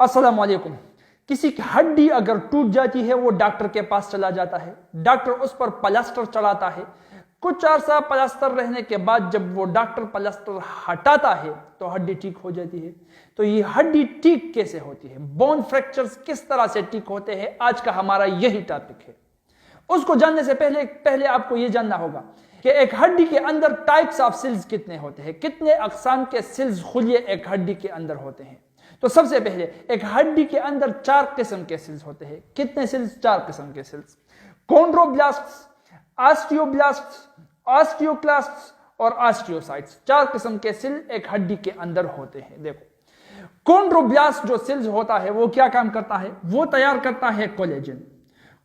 अस्सलाम वालेकुम। किसी की हड्डी अगर टूट जाती है वो डॉक्टर के पास चला जाता है, डॉक्टर उस पर प्लास्टर चढ़ाता है। कुछ अर्सा प्लास्टर रहने के बाद जब वो डॉक्टर प्लास्टर हटाता है तो हड्डी ठीक हो जाती है। तो ये हड्डी ठीक कैसे होती है, बोन फ्रैक्चर्स किस तरह से ठीक होते हैं, आज का हमारा यही टॉपिक है। उसको जानने से पहले आपको ये जानना होगा कि एक हड्डी के अंदर टाइप्स ऑफ सेल्स कितने होते हैं, कितने अकसाम के सेल्स खुलिए एक हड्डी के अंदर होते हैं। तो सबसे पहले एक हड्डी के अंदर 4 किस्म के सेल्स होते हैं। कितने सेल्स? 4 किस्म के सेल्स। कॉन्ड्रोब्लास्ट्स, ऑस्टियोब्लास्ट्स, ऑस्टियोक्लास्ट्स और ऑस्टियोसाइट्स। 4 किस्म के सेल एक हड्डी के अंदर होते हैं। देखो, कॉन्ड्रोब्लास्ट जो सेल्स होता है वो क्या काम करता है? वो तैयार करता है कोलेजन।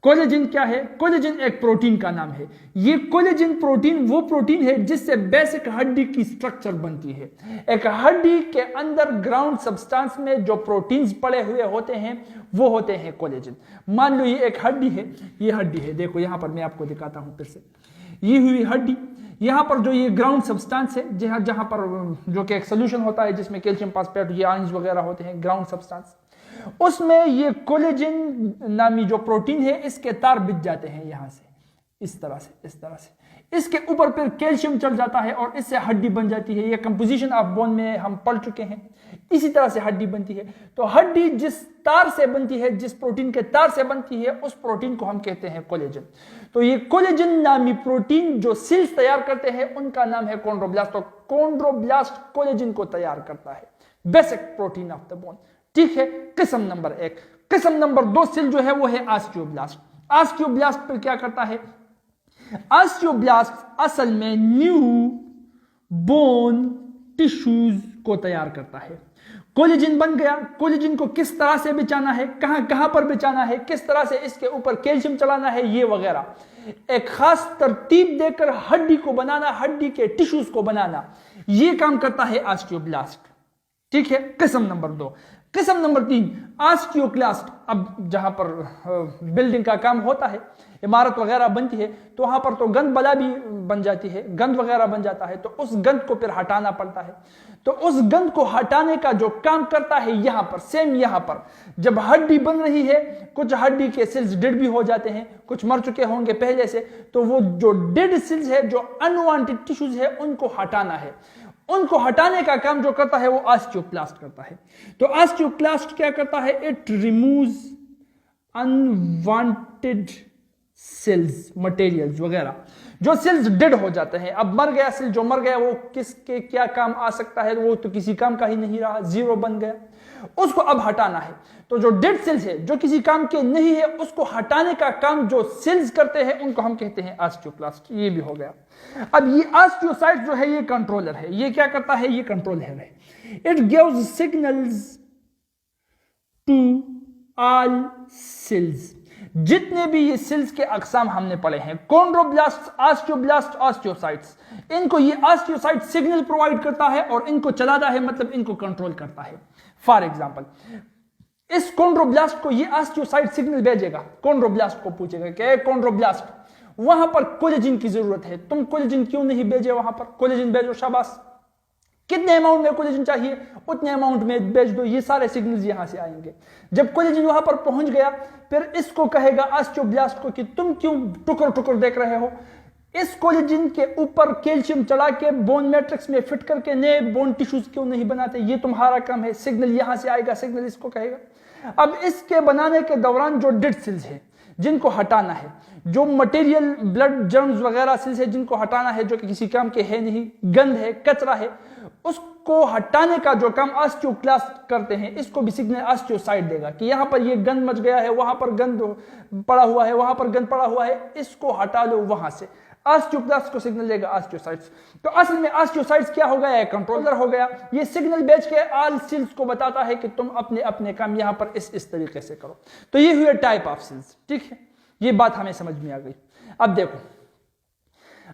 कोलेजन क्या है? कोलेजन एक प्रोटीन का नाम है। ये कोलेजन प्रोटीन वो प्रोटीन है जिससे बेसिक हड्डी की स्ट्रक्चर बनती है। एक हड्डी के अंदर ग्राउंड सब्सटेंस में जो प्रोटीन्स पड़े हुए होते हैं वो होते हैं कोलेजन। मान लो ये एक हड्डी है, ये हड्डी है, देखो यहां पर मैं आपको दिखाता हूं फिर से। ये हुई हड्डी, यहां पर जो ये ग्राउंड सब्सटेंस है, जहां पर जो कि एक सोल्यूशन होता है जिसमें कैल्शियम फास्फेट, ये आयंस वगैरह होते हैं, ग्राउंड सब्सटेंस, उसमें ये कोलेजन नामी जो प्रोटीन है इसके तार बिछ जाते हैं यहां से, इस तरह से इसके ऊपर फिर कैल्शियम चढ़ जाता है और इससे हड्डी बन जाती है। ये कंपोजिशन ऑफ बोन में हम पढ़ चुके हैं। इसी तरह से हड्डी बनती है। तो हड्डी जिस तार से बनती है, जिस प्रोटीन के तार से बनती है, उस प्रोटीन को हम कहते हैं कोलेजन। तो ये कोलेजन नामी प्रोटीन जो सेल्स तैयार करते हैं उनका नाम है कॉन्ड्रोब्लास्ट। तो कॉन्ड्रोब्लास्ट कोलेजन को तैयार करता है, basic protein of the bone. ठीक है, किस्म नंबर 1। किस्म नंबर 2 सेल जो है वो है ऑस्टियोब्लास्ट। ऑस्टियोब्लास्ट पर क्या करता है? ऑस्टियोब्लास्ट असल में न्यू बोन टिश्यूज को तैयार करता है। कोलेजन बन गया, कोलेजन को किस तरह से बिछाना है, कहां पर बिछाना है, किस तरह से इसके ऊपर कैल्शियम चलाना है, ये वगैरह एक खास तरतीब देकर हड्डी को बनाना, हड्डी के टिश्यूज को बनाना, ये काम करता है ऑस्टियोब्लास्ट। ठीक है, किस्म नंबर 2। किस्म नंबर 3 ऑस्टियोक्लास्ट। अब जहां पर बिल्डिंग का काम होता है, इमारत वगैरह बनती है, तो वहां पर तो गंद बला भी बन जाती है, गंद वगैरह बन जाता है, तो उस गंद को फिर हटाना पड़ता है। तो उस गंद को हटाने का जो काम करता है यहां पर, सेम यहां पर जब हड्डी बन रही है, कुछ हड्डी के सेल्स डेड भी हो जाते हैं, कुछ मर चुके होंगे पहले से, तो वो जो डेड सेल्स है, जो अनवांटेड टिश्यूज है, उनको हटाना है। उनको हटाने का काम जो करता है वो ऑस्टियोक्लास्ट करता है। तो ऑस्टियोक्लास्ट क्या करता है? It removes unwanted cells, materials वगैरह, जो सेल्स डेड हो जाते हैं। अब मर गया सेल, जो मर गया वो किसके क्या काम आ सकता है? वो तो किसी काम का ही नहीं रहा, जीरो बन गया, उसको अब हटाना है। तो जो डेड सेल्स है, जो किसी काम के नहीं है, उसको हटाने का काम जो सेल्स करते हैं उनको हम कहते हैं ऑस्टियोक्लास्ट। ये भी हो गया। अब ये ऑस्टियोसाइट जो है ये कंट्रोलर है। ये क्या करता है? ये कंट्रोलर है। It gives signals to all cells. जितने भी ये सेल्स के अकसाम हमने पढ़े हैं, कॉन्ड्रोब्लास्ट, ऑस्टियोब्लास्ट, ऑस्टियोसाइट्स, इनको ये ऑस्टियोसाइट सिग्नल प्रोवाइड करता है और इनको चलाता है, मतलब इनको कंट्रोल करता है। फॉर एग्जांपल, इस कॉन्ड्रोब्लास्ट को ये ऑस्टियोसाइट सिग्नल भेजेगा, कॉन्ड्रोब्लास्ट को पूछेगा कि कॉन्ड्रोब्लास्ट, वहां पर कोलेजन की जरूरत है, तुम कोलेजन क्यों नहीं भेजे? वहां पर कोलेजन भेजो, शाबाश। कितने अमाउंट में कोलेजन चाहिए उतने अमाउंट में भेज दो। ये सारे सिग्नल्स यहां से आएंगे। जब कोलेजन वहां पर पहुंच गया, फिर इसको कहेगा ऑस्टियोब्लास्ट को कि तुम क्यों टुकर टुकर देख रहे हो, इस कोलेजन के ऊपर कैल्शियम चढ़ा के बोन मैट्रिक्स में फिट करके नए बोन टिश्यूज क्यों नहीं बनाते? ये तुम्हारा काम है। सिग्नल यहां से आएगा, सिग्नल इसको कहेगा। अब इसके बनाने के दौरान जो डेड सेल्स है जिनको हटाना है, जो मटेरियल ब्लड जर्म्स वगैरह सेल्स है जिनको हटाना है, जो कि किसी काम के है नहीं, गंद है, कचरा है, उसको हटाने का जो काम ऑस्टियोक्लास्ट करते हैं, इसको भी सिग्नल ऑस्टियोसाइट देगा कि यहां पर ये गंद मच गया है, वहां पर गंद पड़ा हुआ है, वहां पर गंद पड़ा हुआ है, इसको हटा लो वहां से। ऑस्टियोक्लास्ट को सिग्नल देगा ऑस्टियोसाइट्स। तो असल में ऑस्टियोसाइट्स क्या हो गया? कंट्रोलर हो गया। ये सिग्नल भेज के ऑल सेल्स को बताता है कि तुम अपने अपने काम यहां पर इस तरीके से करो। तो ये हुए टाइप ऑफ सेल्स। ठीक है, ये बात हमें समझ में आ गई। अब देखो,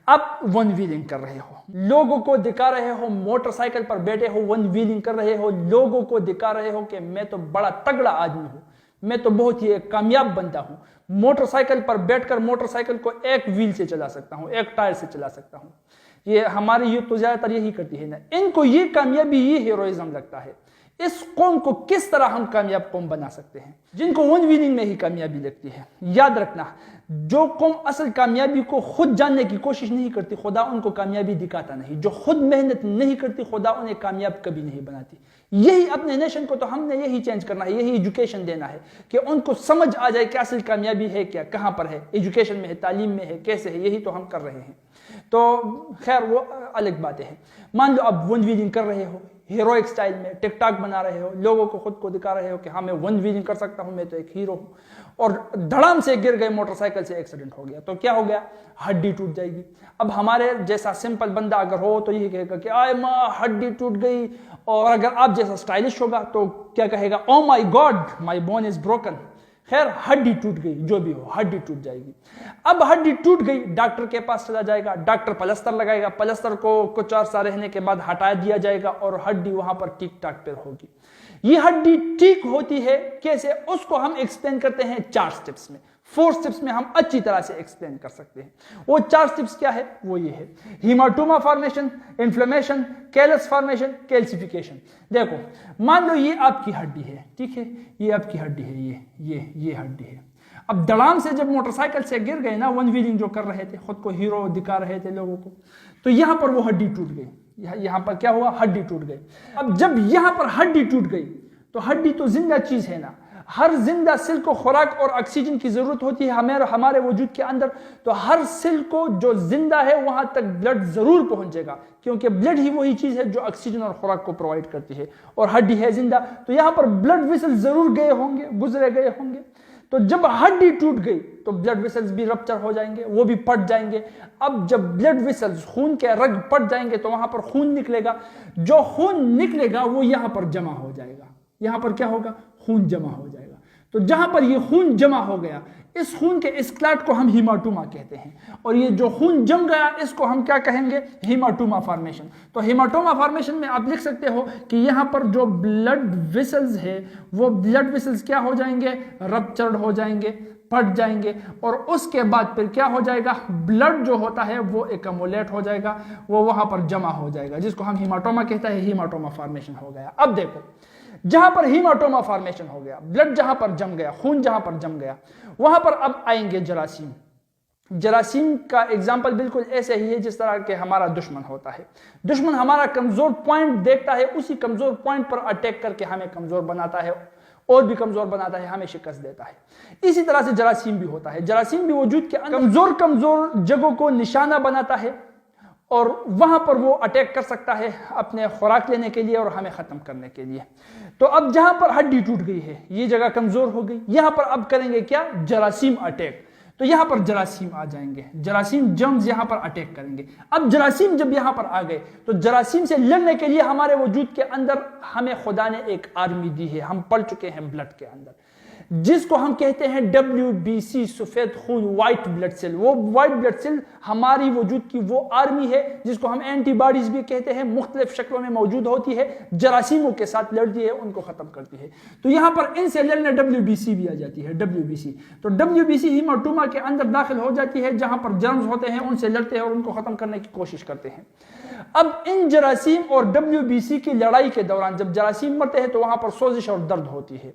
अब वन व्हीलिंग कर रहे हो, लोगों को दिखा रहे हो, मोटरसाइकिल पर बैठे हो, वन व्हीलिंग कर रहे हो, लोगों को दिखा रहे हो कि मैं तो बड़ा तगड़ा आदमी हूं, मैं तो बहुत ही कामयाब बंदा हूं, मोटरसाइकिल पर बैठकर मोटरसाइकिल को एक व्हील से चला सकता हूं, एक टायर से चला सकता हूं। ये हमारी यूथ तो ज्यादातर यही करती है ना। इनको ये कामयाबी, ये हीरोइज्म लगता है, इस कौम को किस तरह हम कामयाब कौम बना सकते हैं, जिनको वन विनिंग में ही कामयाबी लगती है। याद रखना, जो कौम असल कामयाबी को खुद जानने की कोशिश नहीं करती, खुदा उनको कामयाबी दिखाता नहीं। जो खुद मेहनत नहीं करती, खुदा उन्हें कामयाब कभी नहीं बनाती। यही अपने नेशन को तो हमने यही चेंज करना है, यही एजुकेशन देना है कि उनको समझ आ जाए कि असल कामयाबी है क्या, कहां पर है, एजुकेशन में है, तालीम में है, कैसे है। यही तो हम कर रहे हैं। तो खैर वो अलग बातें हैं। मान लो आप वन व्हीलिंग कर रहे हो हीरोइक स्टाइल में, टिकटॉक बना रहे हो, लोगों को खुद को दिखा रहे हो कि हाँ मैं वन व्हीलिंग कर सकता हूं, मैं तो एक हीरो हूं, और धड़ाम से गिर गए, मोटरसाइकिल से एक्सीडेंट हो गया, तो क्या हो गया, हड्डी टूट जाएगी। अब हमारे जैसा सिंपल बंदा अगर हो तो यही कहेगा कि आय माँ हड्डी टूट गई, और अगर आप जैसा स्टाइलिश होगा तो क्या कहेगा, oh my god my bone is broken. खैर हड्डी टूट गई, जो भी हो हड्डी टूट जाएगी। अब हड्डी टूट गई, डॉक्टर के पास चला जाएगा, डॉक्टर प्लास्टर लगाएगा, प्लास्टर को कुछ अर्सा रहने के बाद हटा दिया जाएगा और हड्डी वहां पर ठीक ठाक पर होगी। ये हड्डी ठीक होती है कैसे, उसको हम एक्सप्लेन करते हैं 4 स्टेप्स में। 4 स्टेप्स में हम अच्छी तरह से एक्सप्लेन कर सकते हैं। वो 4 स्टेप्स क्या है, वो ये है, haematoma formation, inflammation, callus formation, calcification. देखो मान लो ये आपकी हड्डी है, ठीक है, ये आपकी हड्डी है, ये हड्डी है। अब दड़ाम से जब मोटरसाइकिल से गिर गए ना, वन व्हीलिंग जो कर रहे थे, खुद को हीरो दिखा रहे थे लोगों को, तो यहां पर वो हड्डी टूट गई। यहां पर क्या हुआ, हड्डी टूट गई। अब जब यहां पर हड्डी टूट गई तो हड्डी तो जिंदा चीज है ना, हर जिंदा सेल को खुराक और ऑक्सीजन की जरूरत होती है हमारे वजूद के अंदर। तो हर सेल को जो जिंदा है वहां तक ब्लड जरूर पहुंचेगा, क्योंकि ब्लड ही वही चीज है जो ऑक्सीजन और खुराक को प्रोवाइड करती है, और हड्डी है जिंदा, तो यहां पर ब्लड वेसल जरूर गए होंगे, गुजरे गए होंगे। तो जब हड्डी टूट गई तो ब्लड वेसल्स भी रप्चर हो जाएंगे, वो भी फट जाएंगे। अब जब ब्लड वेसल्स, खून के रग फट जाएंगे तो वहां पर खून निकलेगा। जो खून निकलेगा वो यहां पर जमा हो जाएगा। यहां पर क्या होगा, खून जमा हो जाएगा। तो जहां पर ये खून जमा हो गया, इस खून के इस क्लॉट को हम हीमाटोमा कहते हैं, और ये जो खून जम गया इसको हम क्या कहेंगे, हीमाटोमा फॉर्मेशन। तो हीमाटोमा फॉर्मेशन में आप लिख सकते हो कि यहां पर जो ब्लड वेसल्स है वो ब्लड वेसल्स क्या हो जाएंगे, रप्चर्ड हो जाएंगे, फट जाएंगे, और उसके बाद फिर क्या हो जाएगा, ब्लड जो होता है वो एकमुलेट हो जाएगा, वो वहां पर जमा हो जाएगा, जिसको हम हीमाटोमा कहते हैं। हीमाटोमा फॉर्मेशन हो गया। अब देखो जहां पर हीमाटोमा फॉर्मेशन हो गया, ब्लड जहां पर जम गया, खून जहां पर जम गया, वहां पर अब आएंगे जरासीम। जरासीम का एग्जाम्पल बिल्कुल ऐसे ही है जिस तरह के हमारा दुश्मन होता है। दुश्मन हमारा कमजोर पॉइंट देखता है, उसी कमजोर पॉइंट पर अटैक करके हमें कमजोर बनाता है, और भी कमजोर बनाता है, हमें शिकस्त देता है। इसी तरह से जरासीम भी होता है। जरासीम भी वजूद के अंदर कमजोर जगहों को निशाना बनाता है, और वहां पर वो अटैक कर सकता है अपने खुराक लेने के लिए और हमें खत्म करने के लिए। तो अब जहां पर हड्डी टूट गई है, ये जगह कमजोर हो गई, यहां पर अब करेंगे क्या, जरासीम अटैक। तो यहां पर जरासीम आ जाएंगे, जरासीम जर्म्स यहां पर अटैक करेंगे। अब जरासीम जब यहां पर आ गए तो जरासीम से लड़ने के लिए हमारे वजूद के अंदर हमें खुदा ने एक आर्मी दी है, हम पढ़ चुके हैं ब्लड के अंदर, जिसको हम कहते हैं WBC, सफेद खून, व्हाइट ब्लड सेल। वो व्हाइट ब्लड सेल हमारी वजूद की वो आर्मी है जिसको हम एंटीबॉडीज भी कहते हैं, मुख्तलिफ शक्लों में मौजूद होती है, जरासीमों के साथ लड़ती है, उनको खत्म करती है। तो यहां पर इनसे लड़ने WBC भी आ जाती है, WBC। तो WBC हीमाटोमा के अंदर दाखिल हो जाती है, जहां पर जर्म्स होते हैं उनसे लड़ते हैं और उनको खत्म करने की कोशिश करते हैं। अब इन जरासीम और WBC की लड़ाई के दौरान जब जरासीम मरते हैं तो वहां पर सोजिश और दर्द होती है,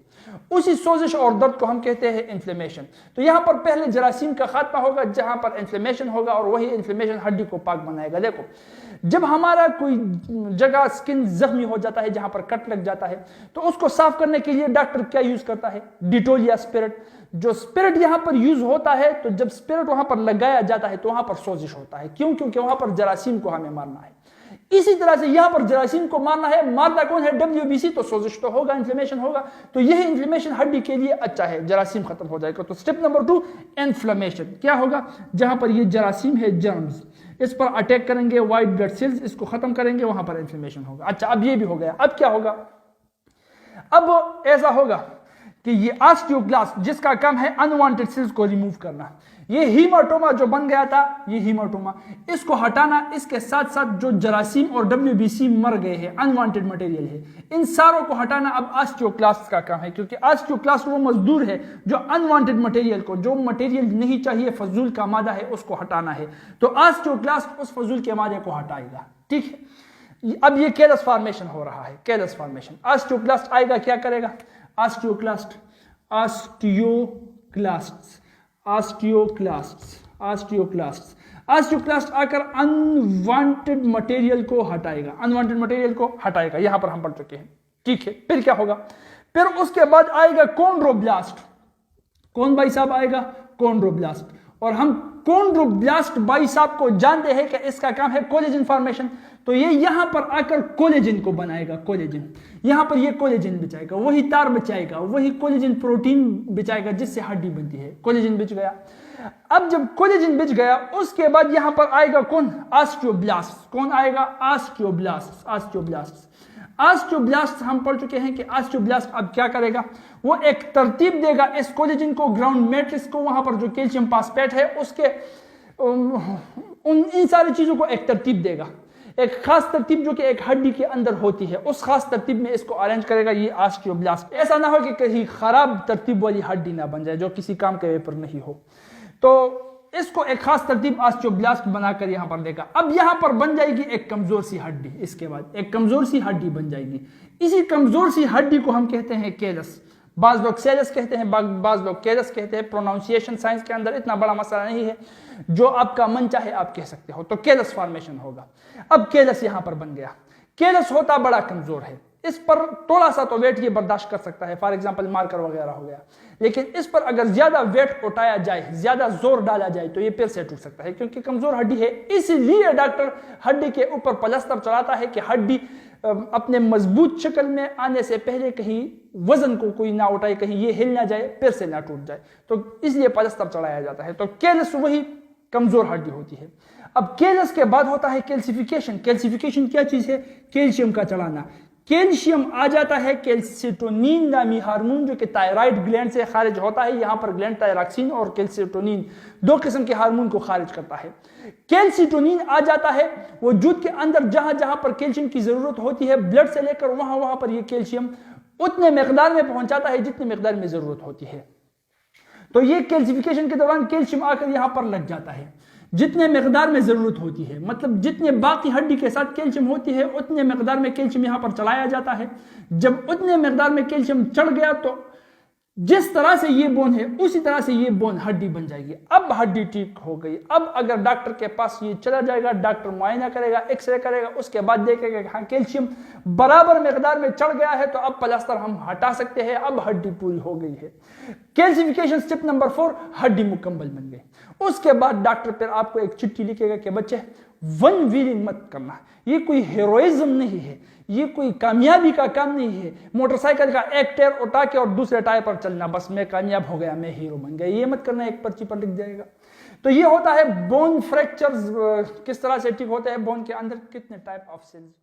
उसी सोजिश और दर्द को हम कहते हैं इन्फ्लेमेशन। तो यहां पर पहले जरासीम का खात्मा होगा, जहां पर इन्फ्लेमेशन होगा, और वही इन्फ्लेमेशन हड्डी को पाक बनाएगा। देखो जब हमारा कोई जगह स्किन जख्मी हो जाता है, जहां पर कट लग जाता है, तो उसको साफ करने के लिए डॉक्टर क्या यूज करता है, डिटोल या स्पिरिट। जो स्पिरिट यहां पर यूज होता है, तो जब स्पिरिट वहां पर लगाया जाता है तो वहां पर सोजिश होता है। क्यों? क्योंकि वहां पर जरासीम को हमें मारना है। इसी तरह से यहां पर जरासीम को मारना है, मारता कौन है, WBC। तो सोजिश तो होगा, इन्फ्लेमेशन होगा, तो यही इन्फ्लेमेशन हड्डी के लिए अच्छा है, जरासीम खत्म हो जाएगा। तो स्टेप नंबर 2 इन्फ्लेमेशन क्या होगा, जहां पर ये जरासीम है, जर्म्स, इस पर अटैक करेंगे, व्हाइट ब्लड सेल्स इसको खत्म करेंगे, वहां पर इन्फ्लेमेशन होगा। अच्छा अब ये भी हो गया। अब क्या होगा, अब ऐसा होगा कि ये ऑस्टियोक्लास्ट जिसका काम है अनवांटेड सेल्स को रिमूव करना, ये हीमाटोमा जो बन गया था, ये हीमाटोमा, इसको हटाना, इसके साथ साथ जो जरासीम और WBC मर गए हैं, अनवांटेड मटेरियल है, इन सारों को हटाना अब ऑस्टियोक्लास्ट का काम है। क्योंकि ऑस्टियोक्लास्ट वो मजदूर है जो अनवांटेड मटेरियल को, जो मटेरियल नहीं चाहिए, फजूल का मादा है, उसको हटाना है। तो ऑस्टियोक्लास्ट उस फजूल के मादे को हटाएगा। ठीक है, अब ये कैलस फॉर्मेशन हो रहा है, कैलस फॉर्मेशन। ऑस्टियोक्लास्ट आएगा, क्या करेगा? Osteoclast, osteoclast, osteoclast, osteoclast, osteoclast आकर अनवांटेड मटेरियल को हटाएगा, अनवांटेड मटेरियल को हटाएगा। यहां पर हम पढ़ चुके हैं, ठीक है। फिर क्या होगा? फिर उसके बाद आएगा कॉन्ड्रोब्लास्ट। कौन भाई साहब आएगा? कॉन्ड्रोब्लास्ट। और हम कॉन्ड्रोब्लास्ट भाई साहब को जानते हैं कि इसका काम है कोलेजन फॉर्मेशन। तो ये यहां पर आकर कोलेजन को बनाएगा, कोलेजन। यहां पर ये कोलेजन बिछाएगा, वही तार बिछाएगा, वही कोलेजन प्रोटीन बिछाएगा जिससे हड्डी बनती है। कोलेजन बिछ गया। अब जब कोलेजन बिछ गया उसके बाद यहां पर आएगा कौन? ऑस्टियोब्लास्ट। कौन आएगा? Osteoblast, osteoblast. ऑस्टियोब्लास्ट हम पढ़ चुके हैं कि ऑस्टियोब्लास्ट अब क्या करेगा? वो एक तरतीब देगा इस कोलेजन को, ग्राउंड मैट्रिक्स को, वहां पर जो कैल्शियम फास्फेट है उसके इन सारी चीजों को एक तरतीब देगा, एक खास तरतीब जो कि एक हड्डी के अंदर होती है, उस खास तरतीब में इसको अरेंज करेगा ये ऑस्टियोब्लास्ट। ऐसा ना हो कि कहीं खराब तरतीब वाली हड्डी ना बन जाए जो किसी काम के पर नहीं हो। तो इसको एक खास तरतीब ऑस्टियोब्लास्ट बनाकर यहां पर देगा। अब यहां पर बन जाएगी एक कमजोर सी हड्डी, इसके बाद एक कमजोर सी हड्डी बन जाएगी। इसी कमजोर सी हड्डी को हम कहते हैं कैलस। बाज लोग सेलस कहते हैं, बाज लोग कैलस कहते हैं। प्रोनाउंसिएशन साइंस के अंदर इतना बड़ा मसला नहीं है, जो आपका मन चाहे आप कह सकते हो। तो कैलस फॉर्मेशन होगा। अब कैलस यहां पर बन गया। कैलस होता बड़ा कमजोर है, इस पर थोड़ा सा तो वेट ये बर्दाश्त कर सकता है, फॉर एग्जांपल मार्कर वगैरह हो गया। लेकिन इस पर अगर ज्यादा वेट उठाया जाए, ज्यादा जोर डाला जाए तो ये फिर से टूट सकता है, क्योंकि कमजोर हड्डी है। इसलिए डॉक्टर हड्डी के ऊपर प्लास्टर चढ़ाता है कि हड्डी अपने मजबूत शक्ल में आने से पहले कहीं वजन को कोई ना उठाए, कहीं ये हिल ना जाए, फिर से ना टूट जाए, तो इसलिए प्लास्टर चढ़ाया जाता है। तो कैलस वही कमजोर हड्डी होती है। अब कैलस के बाद होता है कैल्सिफिकेशन। कैल्सिफिकेशन क्या चीज है? कैल्शियम का चढ़ाना। कैल्शियम आ जाता है कैल्सिटोनिन नामी हार्मोन, जो कि थायराइड ग्लैंड से खारिज होता है। यहां पर ग्लैंड थायरॉक्सिन और कैल्सिटोनिन दो किस्म के हार्मोन को खारिज करता है। कैल्सिटोनिन आ जाता है वजूद के अंदर, जहां जहां पर कैल्शियम की जरूरत होती है, ब्लड से लेकर वहां वहां पर यह कैल्शियम उतने मिकदार में पहुंचाता है जितने मिकदार में जरूरत होती है। तो ये कैल्सिफिकेशन के दौरान कैल्शियम आकर यहां पर लग जाता है जितने मिकदार में जरूरत होती है, मतलब जितने बाकी हड्डी के साथ कैल्शियम होती है उतने मिकदार में कैल्शियम यहां पर चलाया जाता है। जब उतने मिकदार में कैल्शियम चढ़ गया तो जिस तरह से ये बोन है उसी तरह से ये बोन हड्डी बन जाएगी। अब हड्डी ठीक हो गई। अब अगर डॉक्टर के पास ये चला जाएगा, डॉक्टर मुआयना करेगा, एक्सरे करेगा, उसके बाद देखेगा कि हाँ कैल्शियम बराबर मिकदार में चढ़ गया है, तो अब प्लास्टर हम हटा सकते हैं, अब हड्डी पूरी हो गई है। कैल्सिफिकेशन स्टेप नंबर 4, हड्डी मुकम्मल बन गई। उसके बाद डॉक्टर फिर आपको एक चिट्ठी लिखेगा कि बच्चे वन व्हीलिंग मत करना, ये कोई हीरोइज्म नहीं है, ये कोई कामयाबी का काम नहीं है, मोटरसाइकिल का एक टायर उठा के और दूसरे टायर पर चलना, बस मैं कामयाब हो गया, मैं हीरो बन गया, ये मत करना, एक पर्ची पर लिख जाएगा। तो ये होता है बोन फ्रैक्चर्स किस तरह से ठीक होते हैं, बोन के अंदर कितने टाइप ऑफ सेल्स